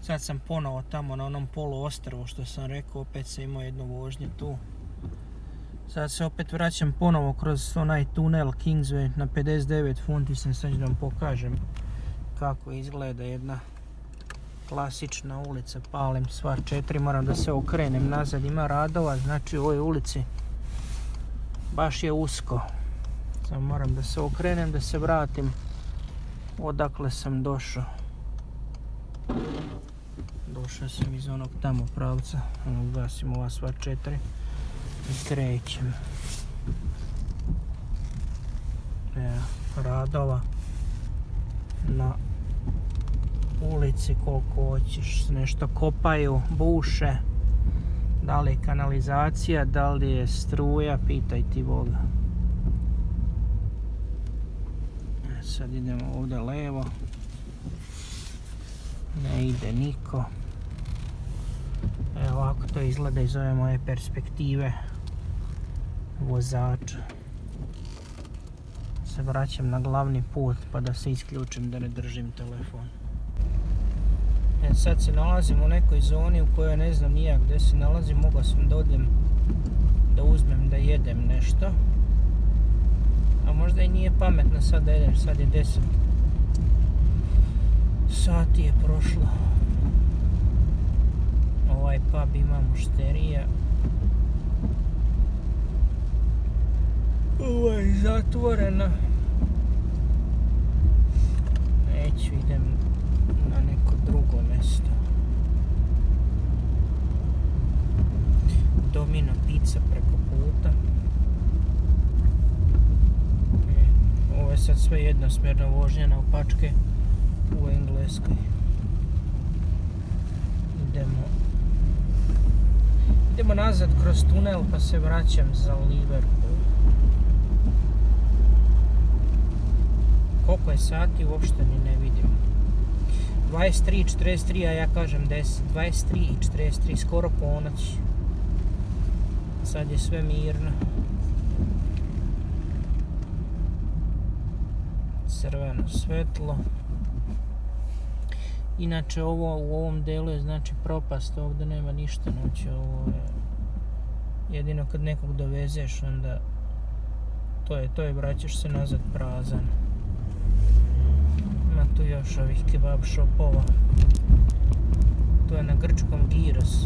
Sad sam ponovo tamo na onom poluostrvu što sam rekao, opet sam imao jednu vožnju tu. Sad se opet vraćam ponovo kroz onaj tunel Kingsway na 59 funti, sad ću da vam pokažem kako izgleda jedna klasična ulica, palim sva 4, moram da se okrenem nazad, ima radova, znači u ovoj ulici baš je usko. Sad moram da se okrenem, da se vratim odakle sam došao. Došao sam iz onog tamo pravca, ugasim ova sva 4 i krećem. Evo, radova na ulici koliko hoćeš, nešto kopaju, buše, da li je kanalizacija, da li je struja, pitaj ti Boga. Sad idemo ovdje levo, ne ide niko. Evo ovako to izgleda iz ove moje perspektive vozača. Se vraćam na glavni put pa da se isključim da ne držim telefon. Sad se nalazim u nekoj zoni u kojoj ne znam nijak gdje se nalazim, mogao sam da odem da uzmem da jedem nešto. A možda i nije pametno sad da jedem, sad je 10 sati je prošlo. Ovaj pub ima mušterija. Ovo je zatvoreno. Neću, idem na neko drugo mjesto. Domino pizza preko puta. Ovo je sad sve jednosmjerna vožnja naopačke u Engleskoj. Idemo nazad kroz tunel pa se vraćam za Liverpool. Koliko je sati uopšte ni ne vidim. 23:43, a ja kažem 10. 23:43, skoro ponoć. Sad je sve mirno. Crveno svetlo. Inače ovo u ovom delu je znači propast, ovdje nema ništa, znači ovo je jedino kad nekog dovezeš onda to je vraćaš se nazad prazan. Ima tu još ovih kebab shopova. To je na grčkom gyros.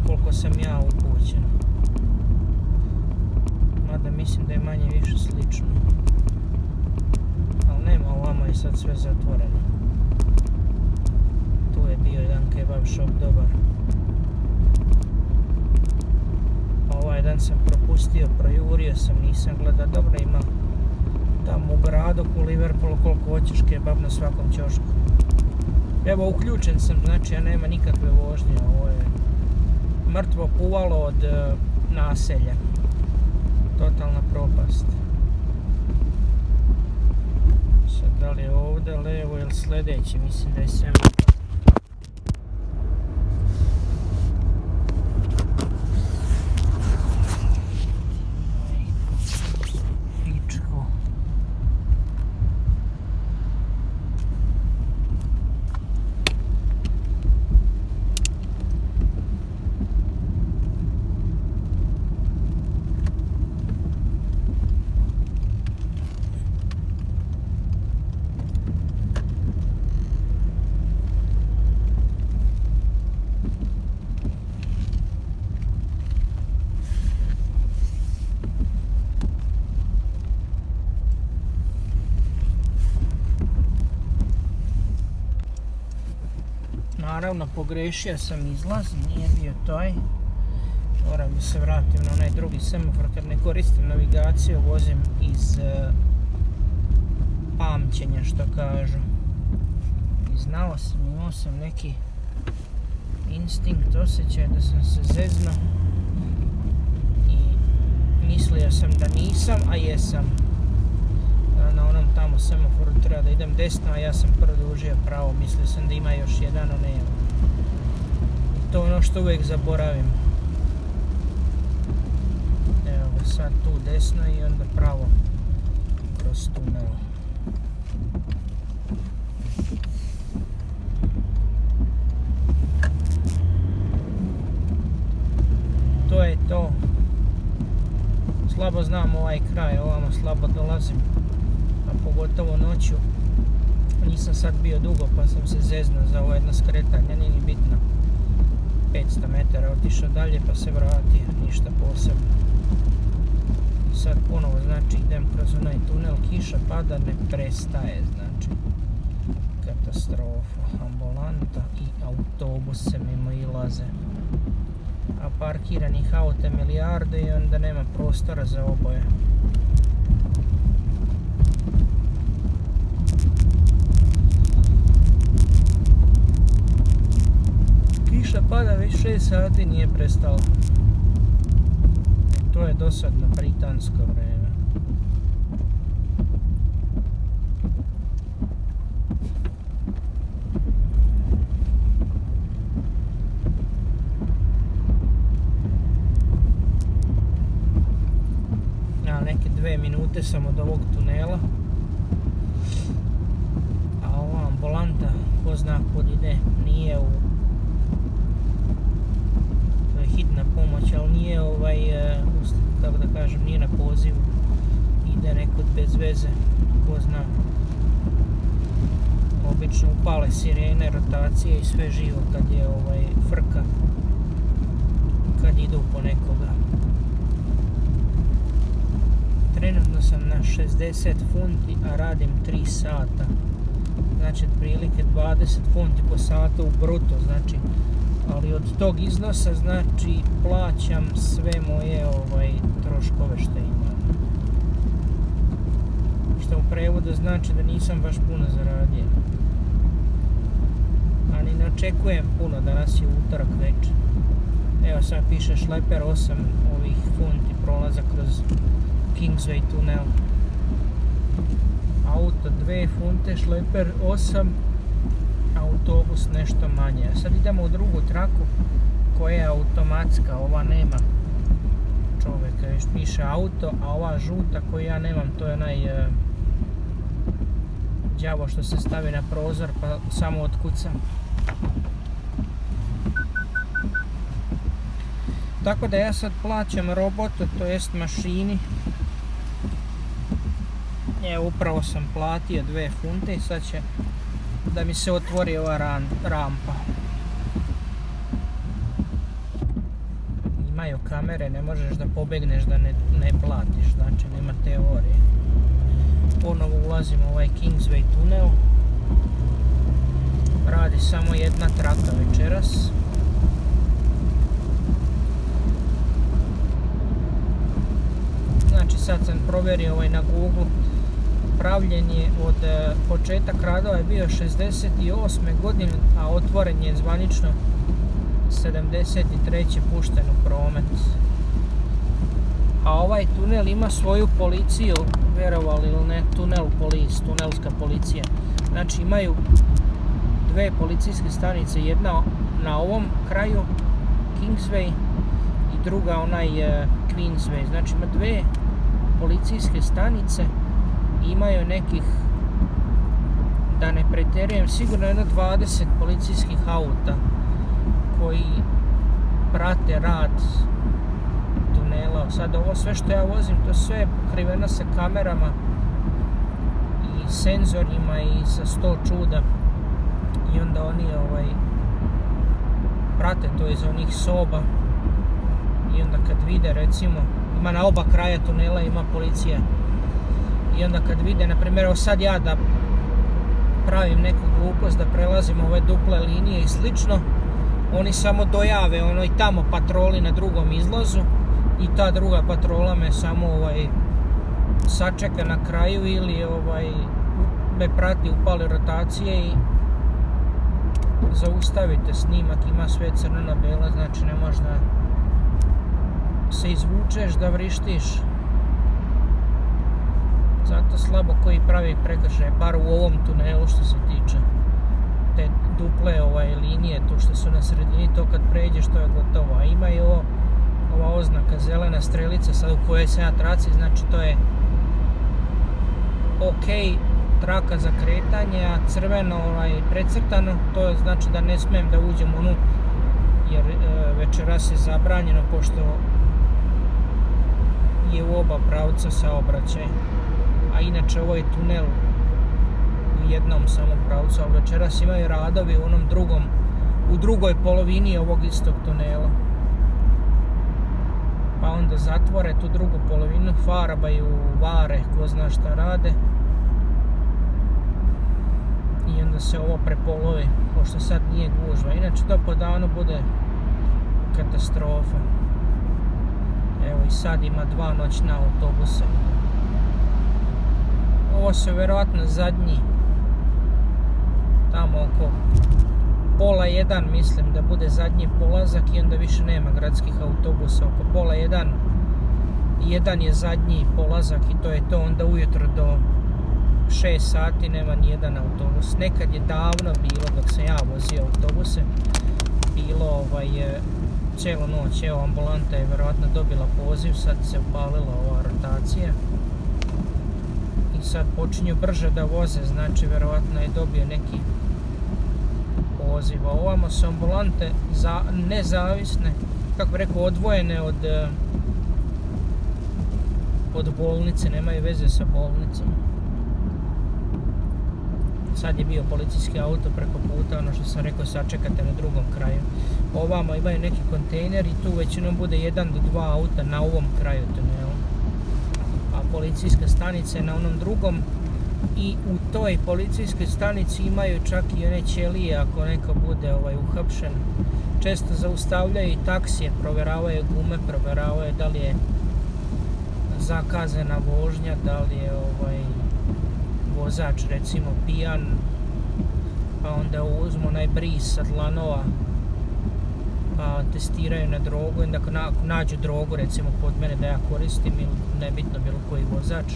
Koliko sam ja upućen. Mada mislim da je manje više slično. Ali nema, ovamo je sad sve zatvoreno. Tu je bio jedan kebab shop dobar. Ovaj dan sam propustio, projurio sam, nisam gledao. Dobro, ima tamo u gradu u Liverpoolu koliko hoćeš kebab na svakom ćošku. Evo, uključen sam, znači ja nema nikakve vožnje. Ovo je mrtvo puvalo od naselja. Totalna propast. Sad da li je ovdje levo ili sljedeći, mislim da je sve. Naravno, pogrešio sam izlaz, nije bio taj. Moram da se vratim na onaj drugi semafor kad ne koristim navigaciju, vozim iz pamćenja, što kažu. I znao sam, imao sam neki instinkt, osjećaj da sam se zeznuo i mislio sam da nisam, a jesam. Na onom tamo semaforu treba da idem desno, a ja sam produžio pravo, mislio sam da ima još jedan, a nema. To je ono što uvijek zaboravim. Evo ga sad tu desno i onda pravo kroz tunel. slabo znam ovaj kraj, ovamo slabo dolazim, a pogotovo noću. Nisam sad bio dugo pa sam se zeznuo za ovo jedno skretanje, nije ni bitno. 500 metara otišao dalje pa se vratio, ništa posebno. Sad ponovo znači idem kroz onaj tunel, kiša pada, ne prestaje, znači katastrofa, ambulanta i autobus se mimo ilaze. A parkiranih auta milijarde i onda nema prostora za oboje. Kiša pada već 6 sati, nije prestala. To je dosadno britansko vreme. Neke 2 minute sam od ovog tunela. A ova ambulanta, ko zna kud ide, nije u... To je hitna pomoć, ali nije kako da kažem, nije na pozivu. Ide nekud bez veze, ko zna. Obično upale sirene, rotacije i sve živo kad je frka. Kad idu po nekoga. Trenutno sam na 60 funti, a radim 3 sata. Znači, otprilike 20 funti po satu u bruto, znači. Ali od tog iznosa, znači, plaćam sve moje troškove što imam. Što u prevodu znači da nisam baš puno zaradio. A ni ne očekujem puno, danas je utorak večer. Evo sad piše šleper 8 ovih funti prolaza kroz Kingsway tunel. Auto 2 funte, šleper 8, autobus nešto manje. A sad idemo u drugu traku koja je automatska, ova nema čovjeka, još piše auto, a ova žuta koju ja nemam, to je onaj đavo što se stavi na prozor pa samo otkucam. Tako da ja sad plaćam robotu, to jest mašini. Evo, upravo sam platio 2 funte i sad će da mi se otvori ova rampa. Imaju kamere, ne možeš da pobegneš da ne platiš, znači nema teorije. Ponovo ulazim u ovaj Kingsway tunel. Radi samo jedna traka večeras. Znači sad sam provjerio na Google. Pravljen je od početak radova je bio 68. godine, a otvoren je zvanično 73. pušten u promet. A ovaj tunel ima svoju policiju, vjerovali ili ne, tunelska policija. Znači imaju 2 policijske stanice, jedna na ovom kraju Kingsway i druga onaj Queensway. Znači ima 2 policijske stanice. Imaju nekih, da ne pretjerujem, sigurno jedno 20 policijskih auta koji prate rad tunela. Sad ovo sve što ja vozim, to sve je pokriveno sa kamerama i senzorima i sa 100 čuda. I onda oni prate to iz onih soba. I onda kad vide, recimo, ima na oba kraja tunela, ima policija. I onda kad vide, na primjer, evo sad ja da pravim neku glupost, da prelazim ove duple linije i slično, oni samo dojave i tamo patroli na drugom izlazu i ta druga patrola me samo sačeka na kraju ili me prati, upali rotacije i zaustavite snimak, ima sve crno na belo, znači ne možeš da se izvučeš, da vrištiš. Zato slabo koji pravi prekršaj, bar u ovom tunelu što se tiče te duple linije, tu što su na sredini, to kad pređeš to je gotovo. A ima i ova oznaka zelena strelica sad u kojoj se ja traci, znači to je ok traka za kretanje, a crveno precrtano, to znači da ne smijem da uđem jer večeras je zabranjeno, pošto je u oba pravca saobraćaj. A inače ovo je tunel u jednom samo pravcu, ali večeras imaju radovi u onom drugom, u drugoj polovini ovog istog tunela. Pa onda zatvore tu drugu polovinu, farbaju, vare, ko zna šta rade. I onda se ovo prepolovi, pošto sad nije gužva. Inače to po danu bude katastrofa. Evo i sad ima 2 noćna autobusa. Ovo su vjerojatno zadnji. Tamo oko 12:30 mislim da bude zadnji polazak i onda više nema gradskih autobusa. Oko 12:30 jedan je zadnji polazak i to je to. Onda ujutro do 6 sati nema ni jedan autobus. Nekad je davno bilo, dok sam ja vozio autobuse, bilo cijelu noć. Evo, ambulanta je vjerojatno dobila poziv, sad se upalila ova rotacija. I sad počinju brže da voze, znači vjerojatno je dobio neki poziv. A ovamo su ambulante nezavisne, kako bi rekao, odvojene od bolnice, nemaju veze sa bolnicom. Sad je bio policijski auto preko puta, ono što sam rekao, sačekate na drugom kraju. Ovamo imaju neki kontejner i tu većinom bude 1 do 2 auta na ovom kraju tunela. A policijska stanica je na onom drugom i u toj policijskoj stanici imaju čak i one ćelije ako neko bude uhapšen. Često zaustavljaju i taksije, provjeravaju gume, provjeravaju da li je zakazana vožnja, da li je vozač recimo pijan, pa onda uzmu onaj bris sa dlanova, pa testiraju na drogu i ako nađu drogu recimo kod mene da ja koristim ili nebitno bilo koji vozač,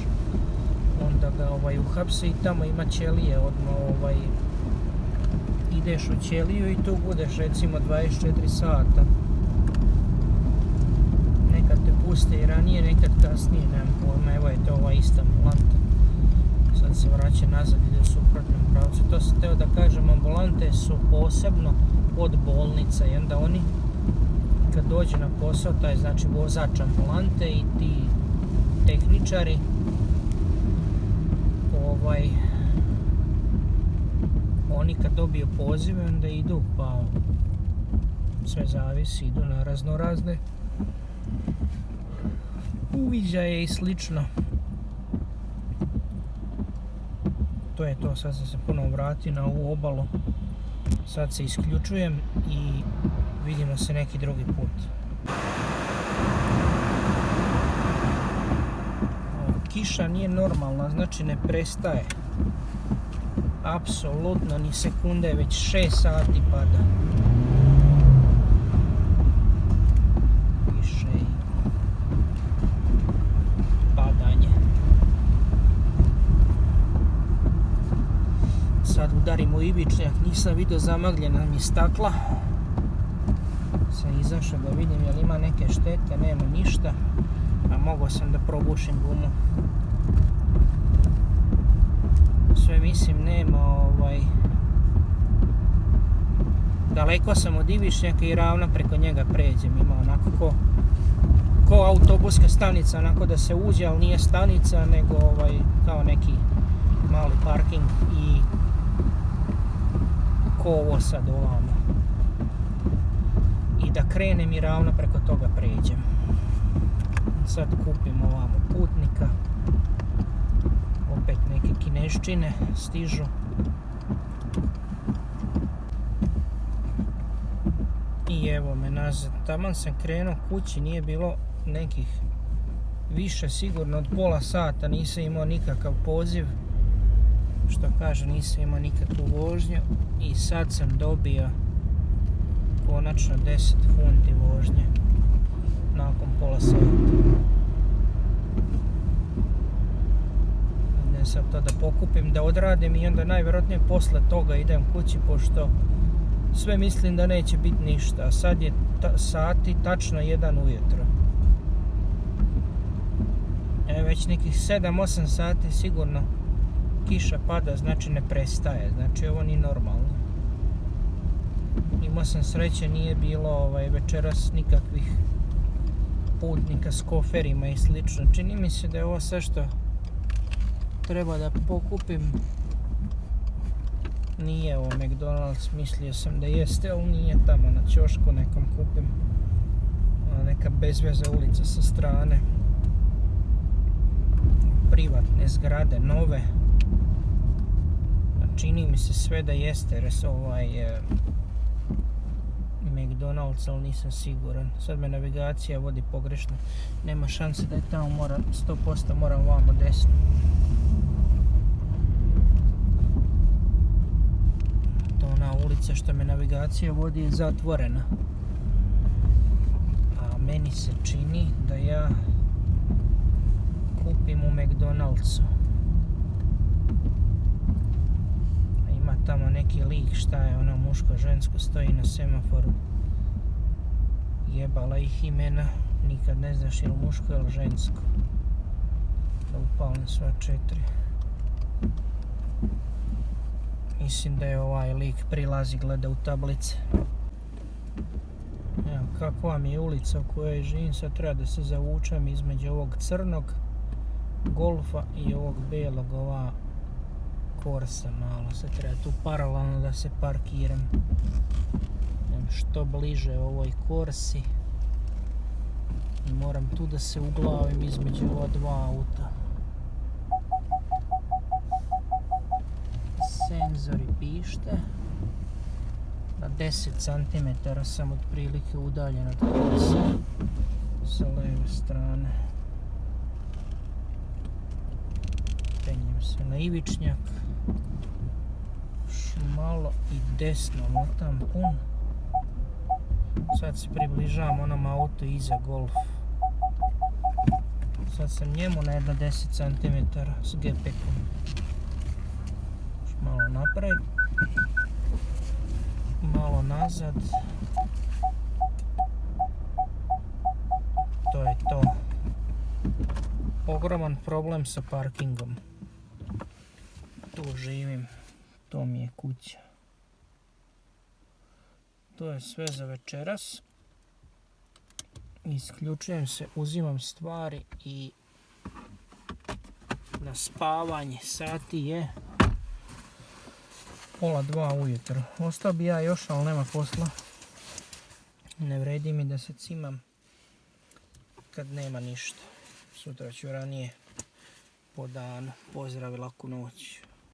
onda ga uhapse i tamo ima ćelije, odmah ideš u ćeliju i tu budeš recimo 24 sata. Nekad te puste i ranije, nekad kasnije, nemam pojma. Evo je to ova ista ambulanta. Sad se vraća nazad, ide u suprotnom pravcu. To sam teo da kažem, ambulante su posebno od bolnica i onda oni kad dođe na posao, taj znači vozač ambulante i ti tehničari, oni kad dobiju pozive onda idu, pa sve zavisi, idu na raznorazne uviđaje i slično. To je to, sad sam se ponovo vratio na ovu obalu. Sad se isključujem i vidimo se neki drugi put. Kiša nije normalna, znači ne prestaje. Apsolutno ni sekunde, već 6 sati pada. Kiše i padanje. Sad udarim u ivičnjak, nisam vidio, zamagljena mi stakla. Sam izašao da vidim jel ima neke štete, nema ništa. A mogao sam da probušim gumu. Sve mislim nema daleko sam od ivičnjaka i ravno preko njega pređem. Ima onako ko autobuska stanica, onako da se uđe, ali nije stanica, nego kao neki mali parking i ko ovo sad ovamo. I da krenem i ravno preko toga pređem. Sad kupim ovamo putnika. Opet neke kineščine stižu. I evo me nazad. Taman sam krenuo kući, nije bilo nekih više, sigurno od pola sata nisam imao nikakav poziv. Što kaže, nisam imao nikakvu vožnju. I sad sam dobio konačno 10 funti vožnje. Nakon pola sata. Idem sad to da pokupim, da odradim i onda najvjerojatnije posle toga idem kući, pošto sve mislim da neće biti ništa. A sad je sati tačno 1 ujutro. Već nekih 7-8 sati sigurno kiša pada, znači ne prestaje. Znači ovo nije normalno. Imao sam sreće, nije bilo večeras nikakvih putnika s koferima i slično. Čini mi se da je ovo sve što treba da pokupim. Nije ovo McDonald's, mislio sam da jeste, ali nije. Tamo na ćošku nekom kupim. Neka bezveze ulica sa strane. Privatne zgrade, nove. Čini mi se sve da jeste McDonald's, ali nisam siguran. Sad me navigacija vodi pogrešno. Nema šanse da je tamo, 100% moram vamo desno. To ona ulica što me navigacija vodi je zatvorena. A meni se čini da ja kupim u McDonald'su. Ima tamo neki lik, šta je ono muško, žensko, stoji na semaforu. Jebala ih imena, nikad ne znaš je li muško ili žensko. Da upalim sva 4. Mislim da je ovaj lik prilazi, gleda u tablice. Evo, kakva mi je ulica u kojoj živim, sad treba da se zavučem između ovog crnog Golfa i ovog belog, ova Corsa malo. Sad treba tu paralelno da se parkiram. Što bliže ovoj Corsi. I moram tu da se uglavim između ova dva auta. Senzori pište. Na 10 cm sam otprilike udaljen od Corsa sa leve strane. Penjem se na ivičnjak. Malo i desno motam pun. Sad se približavam onom autu iza Golf. Sad sam njemu na jedno 10 cm s gepekom. Malo napred. Malo nazad. To je to. Ogroman problem sa parkingom. Tu živim. To mi je kuća. To je sve za večeras. Isključujem se, uzimam stvari i na spavanje. Sati je 1:30 ujutro. Ostao bi ja još, ali nema posla. Ne vredi mi da se cimam kad nema ništa. Sutra ću ranije po danu. Pozdrav i laku noć.